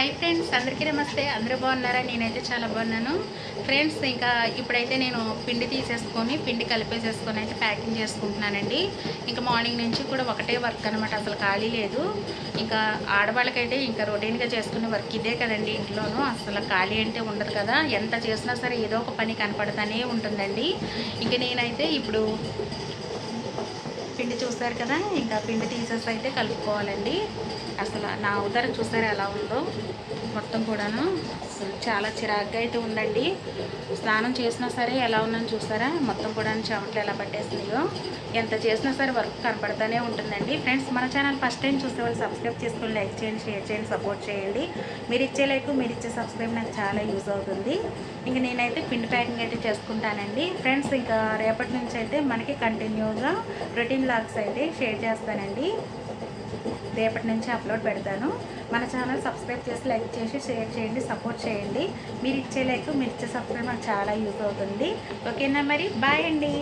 Hi friends, అందరికీ నమస్తే. అందరూ బాగున్నారా? నేనైతే చాలా బాగున్నాను ఫ్రెండ్స్. ఇంకా ఇప్పుడైతే నేను పిండి తీసేసుకొని పిండి కలిపేసేసుకొని అయితే ప్యాకింగ్ చేసుకుంటున్నానండి. ఇంకా మార్నింగ్ నుంచి కూడా ఒకటే వర్క్ అనమాట, అసలు ఖాళీ లేదు. ఇంకా ఆడవాళ్ళకైతే ఇంకా రొటీన్గా చేసుకునే వర్క్ ఇదే కదండి. ఇంట్లోనూ అసలు ఖాళీ అంటే ఉండదు కదా. ఎంత చేసినా సరే ఏదో ఒక పని కనపడుతూనే ఉంటుందండి. ఇంకా నేనైతే ఇప్పుడు పిండి చూస్తారు కదా, ఇంకా పిండి తీసేసి అయితే కలుపుకోవాలండి. అసలు నా ఉదర చూసారా ఎలా ఉందో మొత్తం కూడాను. అసలు చాలా చిరాగ్గా అయితే ఉందండి. స్నానం చేసినా సరే ఎలా ఉందని చూసారా, మొత్తం కూడా చెమటలు ఎలా పట్టేసినాయో. ఎంత చేసినా సరే వర్క్ కనపడుతూనే ఉంటుందండి. ఫ్రెండ్స్, మన ఛానల్ ఫస్ట్ టైం చూసేవాళ్ళు సబ్స్క్రైబ్ చేసుకొని లైక్ చేయండి, షేర్ చేయండి, సపోర్ట్ చేయండి. మీరు ఇచ్చే లైక్, మీరు ఇచ్చే సబ్స్క్రైబ్ నాకు చాలా యూజ్ అవుతుంది. ఇంక నేనైతే పిండి ప్యాకింగ్ అయితే చేసుకుంటానండి ఫ్రెండ్స్. ఇంకా రేపటి నుంచి అయితే మనకి కంటిన్యూగా రొటీన్ లాగ్స్ అయితే షేర్ చేస్తానండి. రేపటి నుంచి అప్లోడ్ పెడతాను. మన ఛానల్ సబ్స్క్రైబ్ చేసి లైక్ చేసి షేర్ చేయండి, సపోర్ట్ చేయండి. మీరు ఇచ్చే లైక్, మీరు ఇచ్చే సబ్స్క్రైబ్ నాకు చాలా యూజ్ అవుతుంది. ఓకేనా, మరి బాయ్ అండి.